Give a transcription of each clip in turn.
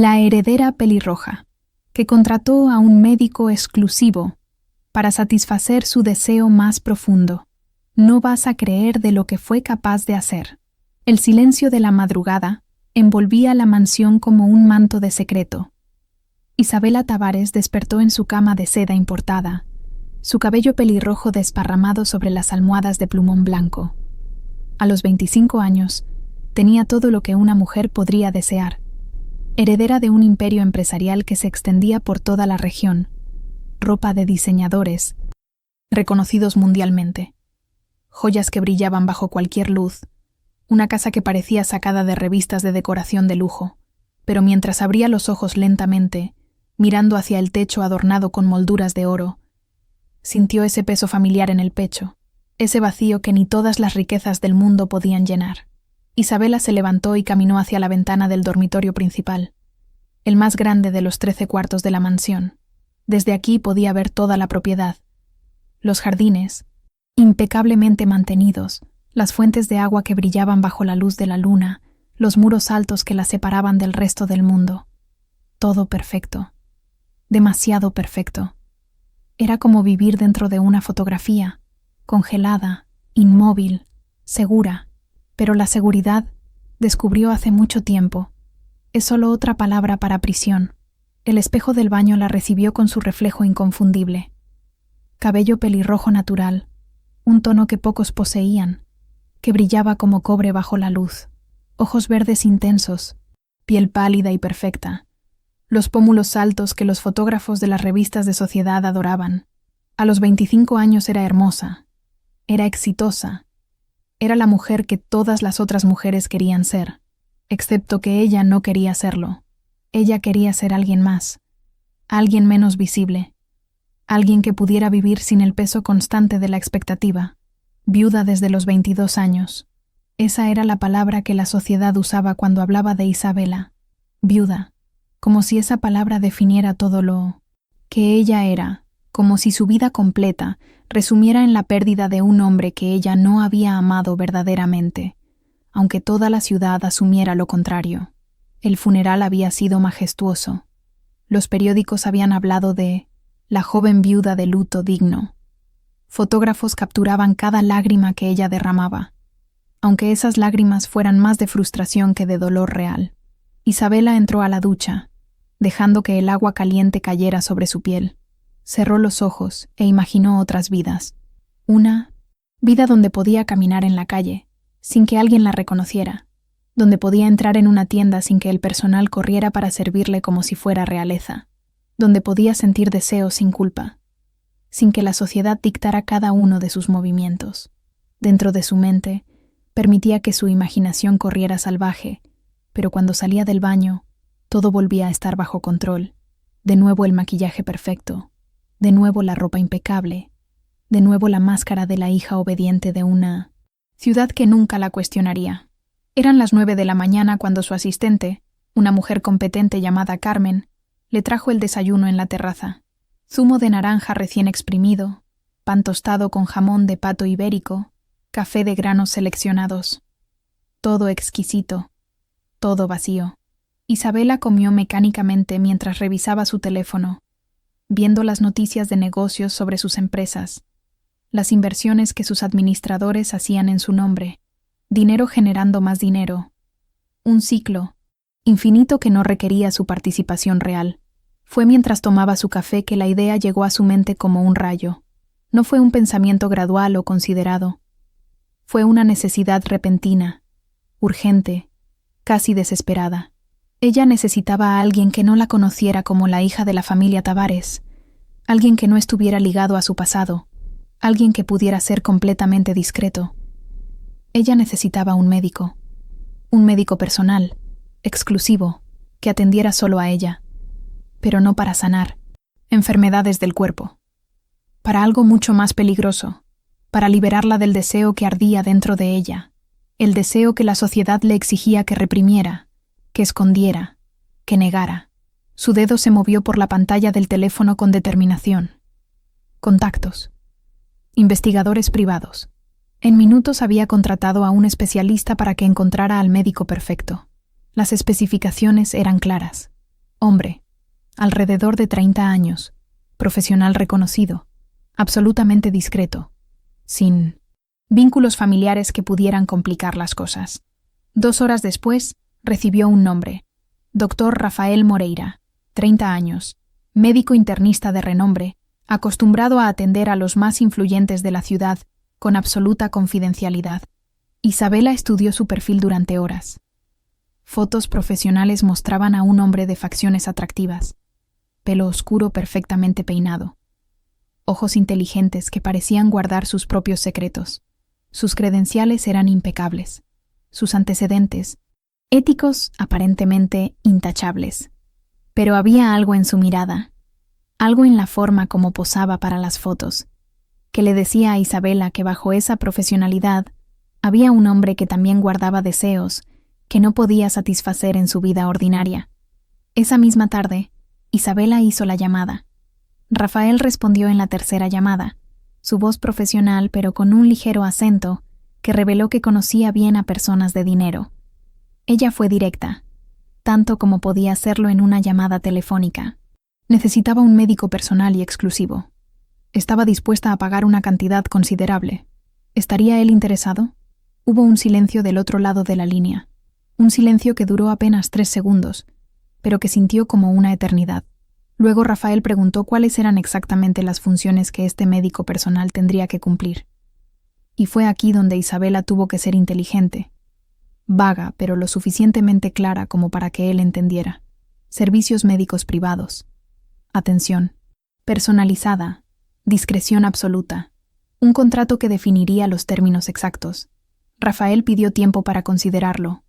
La heredera pelirroja, que contrató a un médico exclusivo para satisfacer su deseo más profundo. No vas a creer de lo que fue capaz de hacer. El silencio de la madrugada envolvía la mansión como un manto de secreto. Isabela Tavares despertó en su cama de seda importada, su cabello pelirrojo desparramado sobre las almohadas de plumón blanco. A los 25 años, tenía todo lo que una mujer podría desear. Heredera de un imperio empresarial que se extendía por toda la región, ropa de diseñadores, reconocidos mundialmente, joyas que brillaban bajo cualquier luz, una casa que parecía sacada de revistas de decoración de lujo, pero mientras abría los ojos lentamente, mirando hacia el techo adornado con molduras de oro, sintió ese peso familiar en el pecho, ese vacío que ni todas las riquezas del mundo podían llenar. Isabela se levantó y caminó hacia la ventana del dormitorio principal, el más grande de los 13 cuartos de la mansión. Desde aquí podía ver toda la propiedad, los jardines, impecablemente mantenidos, las fuentes de agua que brillaban bajo la luz de la luna, los muros altos que la separaban del resto del mundo. Todo perfecto. Demasiado perfecto. Era como vivir dentro de una fotografía, congelada, inmóvil, segura. Pero la seguridad, descubrió hace mucho tiempo, es solo otra palabra para prisión. El espejo del baño la recibió con su reflejo inconfundible. Cabello pelirrojo natural, un tono que pocos poseían, que brillaba como cobre bajo la luz. Ojos verdes intensos, piel pálida y perfecta. Los pómulos altos que los fotógrafos de las revistas de sociedad adoraban. A los 25 años era hermosa, era exitosa, era la mujer que todas las otras mujeres querían ser, excepto que ella no quería serlo. Ella quería ser alguien más, alguien menos visible, alguien que pudiera vivir sin el peso constante de la expectativa. Viuda desde los 22 años. Esa era la palabra que la sociedad usaba cuando hablaba de Isabela. Viuda, como si esa palabra definiera todo lo que ella era, como si su vida completa resumiera en la pérdida de un hombre que ella no había amado verdaderamente, aunque toda la ciudad asumiera lo contrario. El funeral había sido majestuoso. Los periódicos habían hablado de la joven viuda de luto digno. Fotógrafos capturaban cada lágrima que ella derramaba, aunque esas lágrimas fueran más de frustración que de dolor real. Isabela entró a la ducha, dejando que el agua caliente cayera sobre su piel. Cerró los ojos e imaginó otras vidas. Una vida donde podía caminar en la calle, sin que alguien la reconociera, donde podía entrar en una tienda sin que el personal corriera para servirle como si fuera realeza, donde podía sentir deseo sin culpa, sin que la sociedad dictara cada uno de sus movimientos. Dentro de su mente, permitía que su imaginación corriera salvaje, pero cuando salía del baño, todo volvía a estar bajo control. De nuevo el maquillaje perfecto, de nuevo la ropa impecable, de nuevo la máscara de la hija obediente de una ciudad que nunca la cuestionaría. Eran las 9 de la mañana cuando su asistente, una mujer competente llamada Carmen, le trajo el desayuno en la terraza. Zumo de naranja recién exprimido, pan tostado con jamón de pato ibérico, café de granos seleccionados. Todo exquisito, todo vacío. Isabela comió mecánicamente mientras revisaba su teléfono, viendo las noticias de negocios sobre sus empresas, las inversiones que sus administradores hacían en su nombre, dinero generando más dinero, un ciclo infinito que no requería su participación real. Fue mientras tomaba su café que la idea llegó a su mente como un rayo. No fue un pensamiento gradual o considerado. Fue una necesidad repentina, urgente, casi desesperada. Ella necesitaba a alguien que no la conociera como la hija de la familia Tavares, alguien que no estuviera ligado a su pasado, alguien que pudiera ser completamente discreto. Ella necesitaba un médico personal, exclusivo, que atendiera solo a ella, pero no para sanar enfermedades del cuerpo, para algo mucho más peligroso, para liberarla del deseo que ardía dentro de ella, el deseo que la sociedad le exigía que reprimiera, que escondiera, que negara. Su dedo se movió por la pantalla del teléfono con determinación. Contactos. Investigadores privados. En minutos había contratado a un especialista para que encontrara al médico perfecto. Las especificaciones eran claras. Hombre, alrededor de 30 años, profesional reconocido, absolutamente discreto, sin vínculos familiares que pudieran complicar las cosas. 2 horas después, recibió un nombre: Dr. Rafael Moreira, 30 años, médico internista de renombre, acostumbrado a atender a los más influyentes de la ciudad con absoluta confidencialidad. Isabela estudió su perfil durante horas. Fotos profesionales mostraban a un hombre de facciones atractivas, pelo oscuro perfectamente peinado, ojos inteligentes que parecían guardar sus propios secretos. Sus credenciales eran impecables, sus antecedentes, éticos aparentemente intachables. Pero había algo en su mirada, algo en la forma como posaba para las fotos, que le decía a Isabela que bajo esa profesionalidad había un hombre que también guardaba deseos que no podía satisfacer en su vida ordinaria. Esa misma tarde, Isabela hizo la llamada. Rafael respondió en la tercera llamada, su voz profesional pero con un ligero acento que reveló que conocía bien a personas de dinero. Ella fue directa, tanto como podía hacerlo en una llamada telefónica. Necesitaba un médico personal y exclusivo. Estaba dispuesta a pagar una cantidad considerable. ¿Estaría él interesado? Hubo un silencio del otro lado de la línea. Un silencio que duró apenas 3 segundos, pero que sintió como una eternidad. Luego Rafael preguntó cuáles eran exactamente las funciones que este médico personal tendría que cumplir. Y fue aquí donde Isabela tuvo que ser inteligente, vaga, pero lo suficientemente clara como para que él entendiera. Servicios médicos privados. Atención. Personalizada. Discreción absoluta. Un contrato que definiría los términos exactos. Rafael pidió tiempo para considerarlo.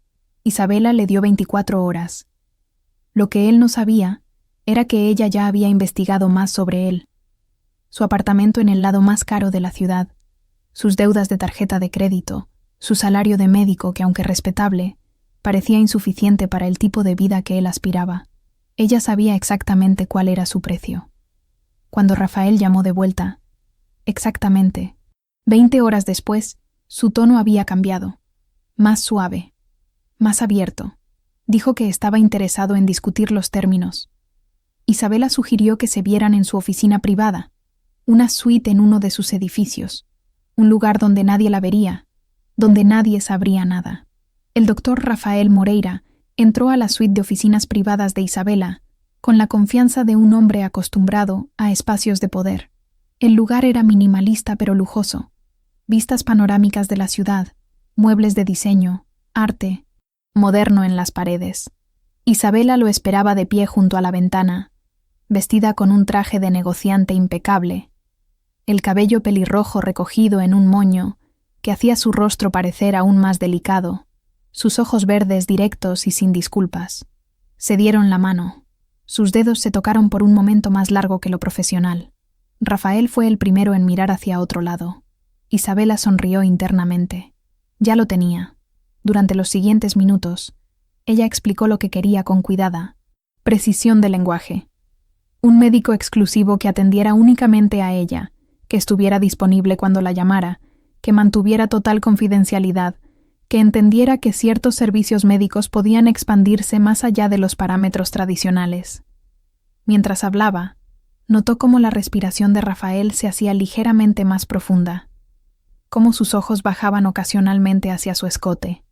Isabela le dio 24 horas. Lo que él no sabía era que ella ya había investigado más sobre él. Su apartamento en el lado más caro de la ciudad, sus deudas de tarjeta de crédito, su salario de médico que, aunque respetable, parecía insuficiente para el tipo de vida que él aspiraba. Ella sabía exactamente cuál era su precio. Cuando Rafael llamó de vuelta, exactamente 20 horas después, su tono había cambiado, más suave, más abierto. Dijo que estaba interesado en discutir los términos. Isabela sugirió que se vieran en su oficina privada, una suite en uno de sus edificios, un lugar donde nadie la vería, donde nadie sabría nada. El doctor Rafael Moreira entró a la suite de oficinas privadas de Isabela con la confianza de un hombre acostumbrado a espacios de poder. El lugar era minimalista pero lujoso, vistas panorámicas de la ciudad, muebles de diseño, arte, moderno en las paredes. Isabela lo esperaba de pie junto a la ventana, vestida con un traje de negociante impecable, el cabello pelirrojo recogido en un moño que hacía su rostro parecer aún más delicado, sus ojos verdes directos y sin disculpas. Se dieron la mano. Sus dedos se tocaron por un momento más largo que lo profesional. Rafael fue el primero en mirar hacia otro lado. Isabela sonrió internamente. Ya lo tenía. Durante los siguientes minutos, ella explicó lo que quería con cuidada. Precisión de lenguaje. Un médico exclusivo que atendiera únicamente a ella, que estuviera disponible cuando la llamara, que mantuviera total confidencialidad, que entendiera que ciertos servicios médicos podían expandirse más allá de los parámetros tradicionales. Mientras hablaba, notó cómo la respiración de Rafael se hacía ligeramente más profunda, cómo sus ojos bajaban ocasionalmente hacia su escote,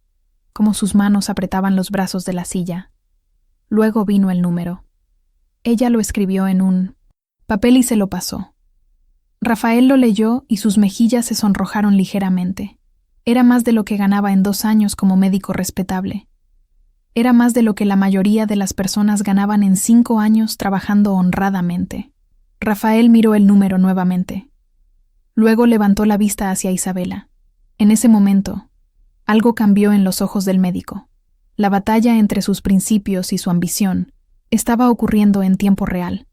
cómo sus manos apretaban los brazos de la silla. Luego vino el número. Ella lo escribió en un papel y se lo pasó. Rafael lo leyó y sus mejillas se sonrojaron ligeramente. Era más de lo que ganaba en 2 años como médico respetable. Era más de lo que la mayoría de las personas ganaban en 5 años trabajando honradamente. Rafael miró el número nuevamente. Luego levantó la vista hacia Isabela. En ese momento, algo cambió en los ojos del médico. La batalla entre sus principios y su ambición estaba ocurriendo en tiempo real,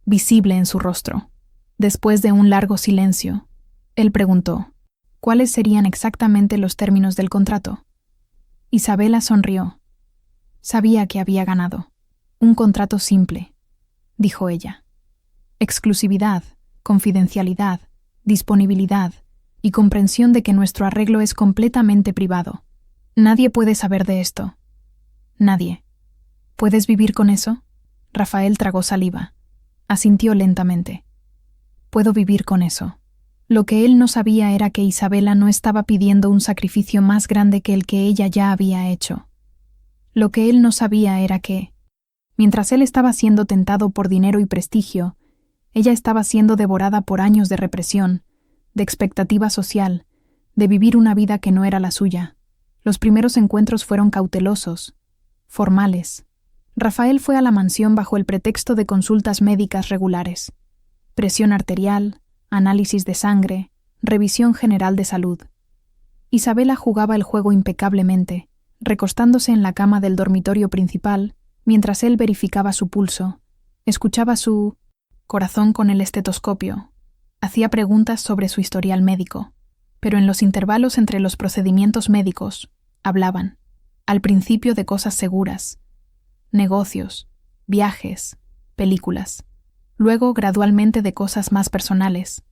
visible en su rostro. Después de un largo silencio, él preguntó: ¿cuáles serían exactamente los términos del contrato? Isabela sonrió. Sabía que había ganado. Un contrato simple, dijo ella. Exclusividad, confidencialidad, disponibilidad y comprensión de que nuestro arreglo es completamente privado. Nadie puede saber de esto. Nadie. ¿Puedes vivir con eso? Rafael tragó saliva. Asintió lentamente. Puedo vivir con eso. Lo que él no sabía era que Isabela no estaba pidiendo un sacrificio más grande que el que ella ya había hecho. Lo que él no sabía era que, mientras él estaba siendo tentado por dinero y prestigio, ella estaba siendo devorada por años de represión, de expectativa social, de vivir una vida que no era la suya. Los primeros encuentros fueron cautelosos, formales. Rafael fue a la mansión bajo el pretexto de consultas médicas regulares. Presión arterial, análisis de sangre, revisión general de salud. Isabela jugaba el juego impecablemente, recostándose en la cama del dormitorio principal, mientras él verificaba su pulso, escuchaba su corazón con el estetoscopio, hacía preguntas sobre su historial médico, pero en los intervalos entre los procedimientos médicos, hablaban, al principio de cosas seguras, negocios, viajes, películas, luego gradualmente de cosas más personales.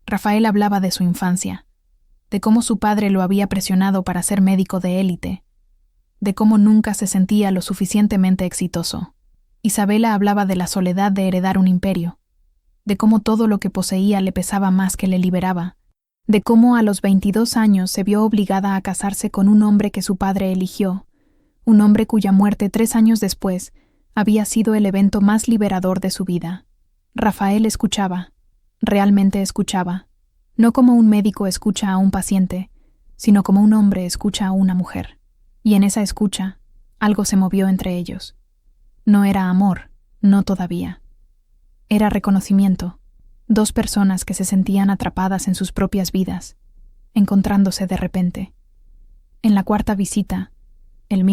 Rafael hablaba de su infancia, de cómo su padre lo había presionado para ser médico de élite, de cómo nunca se sentía lo suficientemente exitoso. Isabela hablaba de la soledad de heredar un imperio, de cómo todo lo que poseía le pesaba más que le liberaba, de cómo a los 22 años se vio obligada a casarse con un hombre que su padre eligió, un hombre cuya muerte 3 años después había sido el evento más liberador de su vida. Rafael escuchaba, realmente escuchaba, no como un médico escucha a un paciente, sino como un hombre escucha a una mujer. Y en esa escucha, algo se movió entre ellos. No era amor, no todavía. Era reconocimiento, 2 personas que se sentían atrapadas en sus propias vidas, encontrándose de repente. En la 4ª visita, el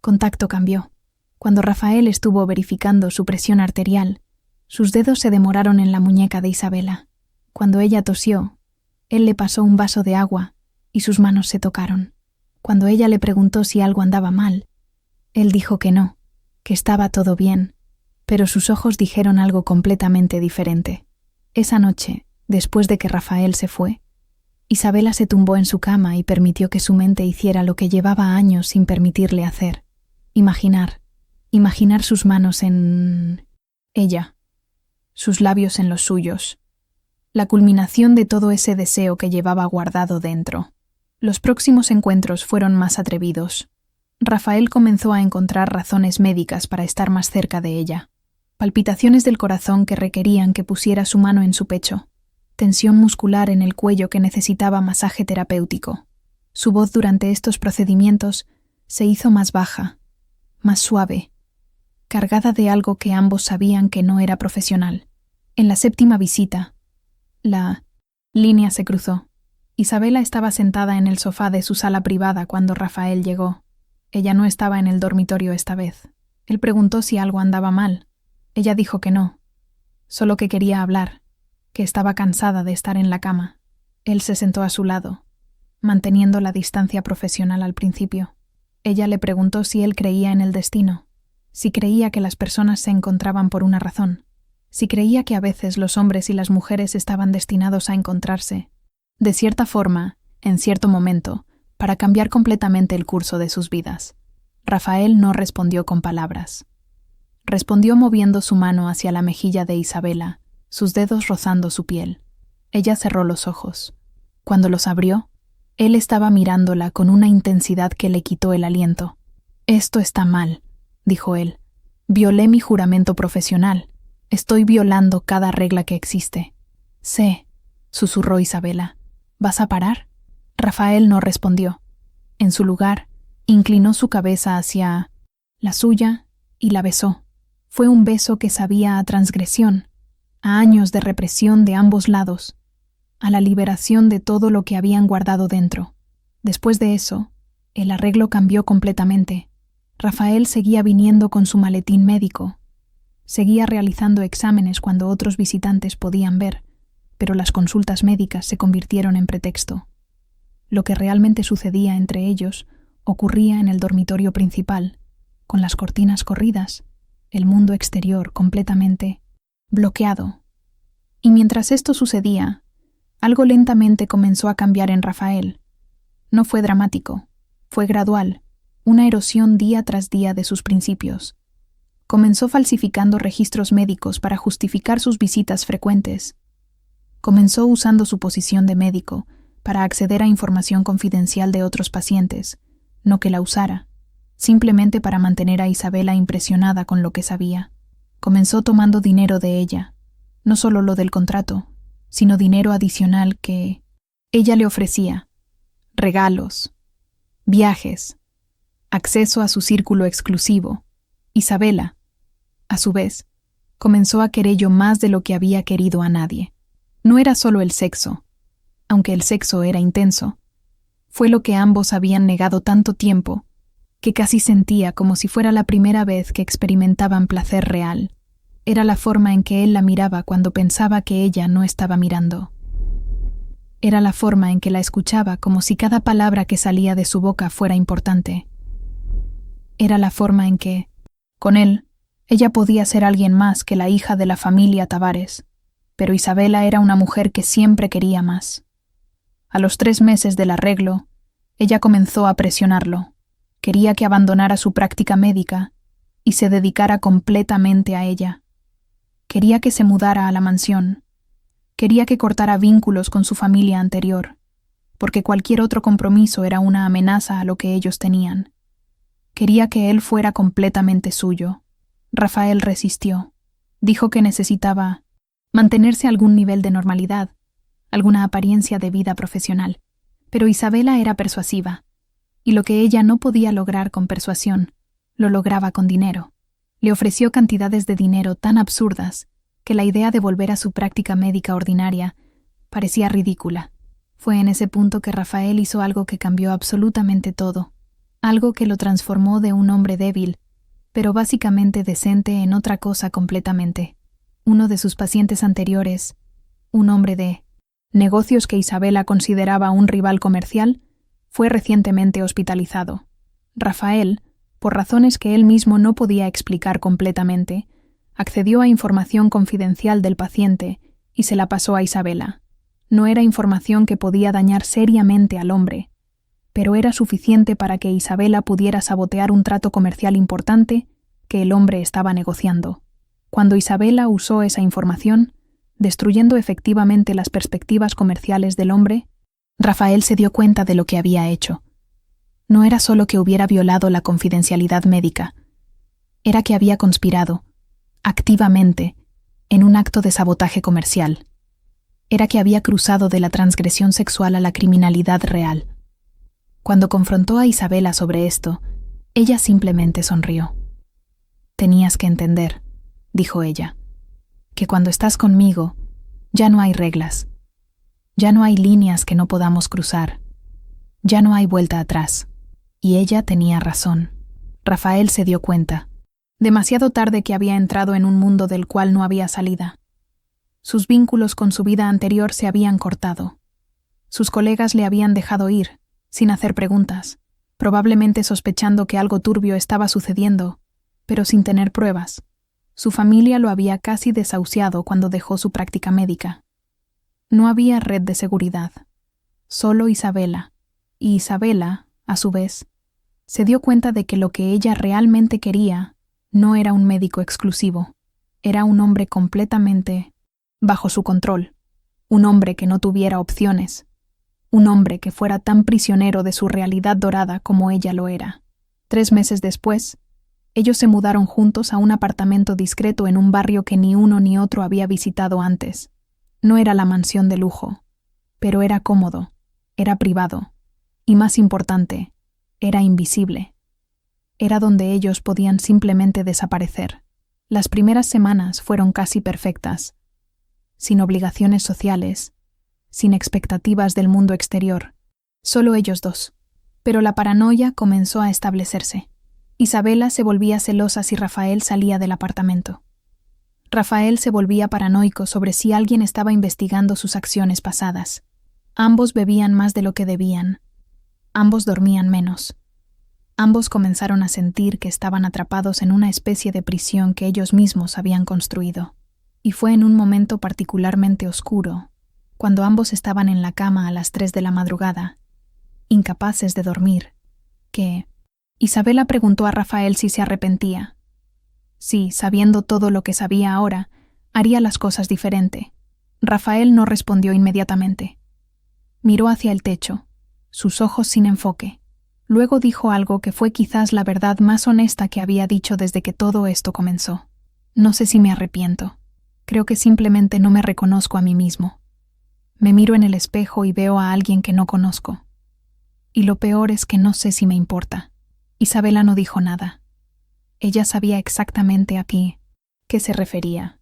contacto cambió. Cuando Rafael estuvo verificando su presión arterial, sus dedos se demoraron en la muñeca de Isabela. Cuando ella tosió, él le pasó un vaso de agua y sus manos se tocaron. Cuando ella le preguntó si algo andaba mal, él dijo que no, que estaba todo bien, pero sus ojos dijeron algo completamente diferente. Esa noche, después de que Rafael se fue, Isabela se tumbó en su cama y permitió que su mente hiciera lo que llevaba años sin permitirle hacer. Imaginar sus manos en ella, sus labios en los suyos, la culminación de todo ese deseo que llevaba guardado dentro. Los próximos encuentros fueron más atrevidos. Rafael comenzó a encontrar razones médicas para estar más cerca de ella. Palpitaciones del corazón que requerían que pusiera su mano en su pecho. Tensión muscular en el cuello que necesitaba masaje terapéutico. Su voz durante estos procedimientos se hizo más baja, más suave, cargada de algo que ambos sabían que no era profesional. En la 7ª visita, la línea se cruzó. Isabela estaba sentada en el sofá de su sala privada cuando Rafael llegó. Ella no estaba en el dormitorio esta vez. Él preguntó si algo andaba mal. Ella dijo que no, solo que quería hablar, que estaba cansada de estar en la cama. Él se sentó a su lado, manteniendo la distancia profesional al principio. Ella le preguntó si él creía en el destino, si creía que las personas se encontraban por una razón, si creía que a veces los hombres y las mujeres estaban destinados a encontrarse, de cierta forma, en cierto momento, para cambiar completamente el curso de sus vidas. Rafael no respondió con palabras. Respondió moviendo su mano hacia la mejilla de Isabela, sus dedos rozando su piel. Ella cerró los ojos. Cuando los abrió, él estaba mirándola con una intensidad que le quitó el aliento. «Esto está mal», dijo él. «Violé mi juramento profesional. Estoy violando cada regla que existe». «Sé», susurró Isabela. «¿Vas a parar?» Rafael no respondió. En su lugar, inclinó su cabeza hacia la suya y la besó. Fue un beso que sabía a transgresión, a años de represión de ambos lados, a la liberación de todo lo que habían guardado dentro. Después de eso, el arreglo cambió completamente. Rafael seguía viniendo con su maletín médico. Seguía realizando exámenes cuando otros visitantes podían ver, pero las consultas médicas se convirtieron en pretexto. Lo que realmente sucedía entre ellos ocurría en el dormitorio principal, con las cortinas corridas, el mundo exterior completamente bloqueado. Y mientras esto sucedía, algo lentamente comenzó a cambiar en Rafael. No fue dramático, fue gradual, una erosión día tras día de sus principios. Comenzó falsificando registros médicos para justificar sus visitas frecuentes. Comenzó usando su posición de médico para acceder a información confidencial de otros pacientes, no que la usara, simplemente para mantener a Isabela impresionada con lo que sabía. Comenzó tomando dinero de ella, no solo lo del contrato, sino dinero adicional que ella le ofrecía, regalos, viajes, acceso a su círculo exclusivo. Isabela, a su vez, comenzó a quererlo más de lo que había querido a nadie. No era solo el sexo, aunque el sexo era intenso. Fue lo que ambos habían negado tanto tiempo, que casi sentía como si fuera la primera vez que experimentaban placer real. Era la forma en que él la miraba cuando pensaba que ella no estaba mirando. Era la forma en que la escuchaba como si cada palabra que salía de su boca fuera importante. Era la forma en que, con él, ella podía ser alguien más que la hija de la familia Tavares, pero Isabela era una mujer que siempre quería más. A los 3 meses del arreglo, ella comenzó a presionarlo. Quería que abandonara su práctica médica y se dedicara completamente a ella. Quería que se mudara a la mansión. Quería que cortara vínculos con su familia anterior, porque cualquier otro compromiso era una amenaza a lo que ellos tenían. Quería que él fuera completamente suyo. Rafael resistió. Dijo que necesitaba mantenerse a algún nivel de normalidad, alguna apariencia de vida profesional. Pero Isabela era persuasiva, y lo que ella no podía lograr con persuasión, lo lograba con dinero. Le ofreció cantidades de dinero tan absurdas que la idea de volver a su práctica médica ordinaria parecía ridícula. Fue en ese punto que Rafael hizo algo que cambió absolutamente todo, algo que lo transformó de un hombre débil, pero básicamente decente, en otra cosa completamente. Uno de sus pacientes anteriores, un hombre de negocios que Isabela consideraba un rival comercial, fue recientemente hospitalizado. Rafael, por razones que él mismo no podía explicar completamente, accedió a información confidencial del paciente y se la pasó a Isabela. No era información que podía dañar seriamente al hombre, pero era suficiente para que Isabela pudiera sabotear un trato comercial importante que el hombre estaba negociando. Cuando Isabela usó esa información, destruyendo efectivamente las perspectivas comerciales del hombre, Rafael se dio cuenta de lo que había hecho. No era solo que hubiera violado la confidencialidad médica, era que había conspirado, activamente, en un acto de sabotaje comercial. Era que había cruzado de la transgresión sexual a la criminalidad real. Cuando confrontó a Isabela sobre esto, ella simplemente sonrió. «Tenías que entender», dijo ella, «que cuando estás conmigo, ya no hay reglas, ya no hay líneas que no podamos cruzar, ya no hay vuelta atrás». Y ella tenía razón. Rafael se dio cuenta, demasiado tarde, que había entrado en un mundo del cual no había salida. Sus vínculos con su vida anterior se habían cortado. Sus colegas le habían dejado ir, sin hacer preguntas, probablemente sospechando que algo turbio estaba sucediendo, pero sin tener pruebas. Su familia lo había casi desahuciado cuando dejó su práctica médica. No había red de seguridad, solo Isabela, y Isabela, a su vez, se dio cuenta de que lo que ella realmente quería no era un médico exclusivo, era un hombre completamente bajo su control, un hombre que no tuviera opciones, un hombre que fuera tan prisionero de su realidad dorada como ella lo era. 3 meses después, ellos se mudaron juntos a un apartamento discreto en un barrio que ni uno ni otro había visitado antes. No era la mansión de lujo, pero era cómodo, era privado, y más importante, era invisible. Era donde ellos podían simplemente desaparecer. Las primeras semanas fueron casi perfectas, sin obligaciones sociales, sin expectativas del mundo exterior, solo ellos dos. Pero la paranoia comenzó a establecerse. Isabela se volvía celosa si Rafael salía del apartamento. Rafael se volvía paranoico sobre si alguien estaba investigando sus acciones pasadas. Ambos bebían más de lo que debían. Ambos dormían menos. Ambos comenzaron a sentir que estaban atrapados en una especie de prisión que ellos mismos habían construido. Y fue en un momento particularmente oscuro, cuando ambos estaban en la cama a las 3 de la madrugada, incapaces de dormir, que Isabela preguntó a Rafael si se arrepentía. Sí, sabiendo todo lo que sabía ahora, haría las cosas diferente. Rafael no respondió inmediatamente. Miró hacia el techo, sus ojos sin enfoque. Luego dijo algo que fue quizás la verdad más honesta que había dicho desde que todo esto comenzó. No sé si me arrepiento. Creo que simplemente no me reconozco a mí mismo. Me miro en el espejo y veo a alguien que no conozco. Y lo peor es que no sé si me importa. Isabela no dijo nada. Ella sabía exactamente a qué se refería,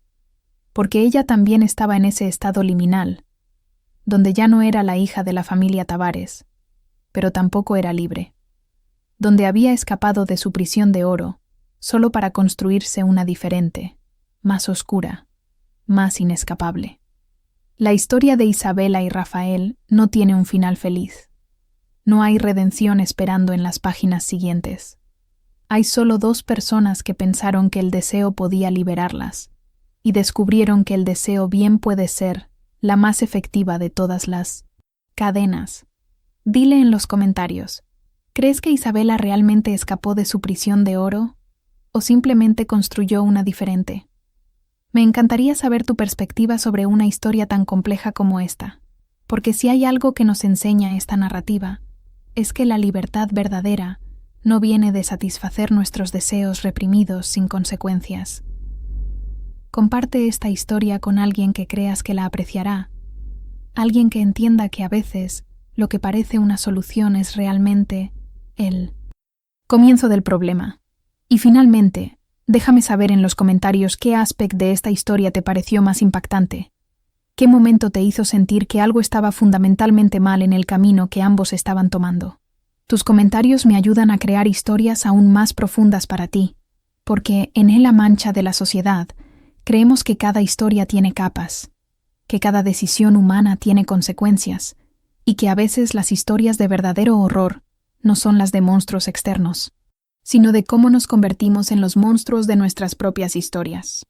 porque ella también estaba en ese estado liminal, donde ya no era la hija de la familia Tavares, pero tampoco era libre, donde había escapado de su prisión de oro solo para construirse una diferente, más oscura, más inescapable. La historia de Isabela y Rafael no tiene un final feliz. No hay redención esperando en las páginas siguientes. Hay solo dos personas que pensaron que el deseo podía liberarlas y descubrieron que el deseo bien puede ser la más efectiva de todas las cadenas. Dile en los comentarios, ¿crees que Isabela realmente escapó de su prisión de oro o simplemente construyó una diferente? Me encantaría saber tu perspectiva sobre una historia tan compleja como esta, porque si hay algo que nos enseña esta narrativa, es que la libertad verdadera no viene de satisfacer nuestros deseos reprimidos sin consecuencias. Comparte esta historia con alguien que creas que la apreciará, alguien que entienda que a veces lo que parece una solución es realmente el comienzo del problema. Y finalmente, déjame saber en los comentarios qué aspecto de esta historia te pareció más impactante. ¿Qué momento te hizo sentir que algo estaba fundamentalmente mal en el camino que ambos estaban tomando? Tus comentarios me ayudan a crear historias aún más profundas para ti, porque en La Mancha de la Sociedad creemos que cada historia tiene capas, que cada decisión humana tiene consecuencias, y que a veces las historias de verdadero horror no son las de monstruos externos, sino de cómo nos convertimos en los monstruos de nuestras propias historias.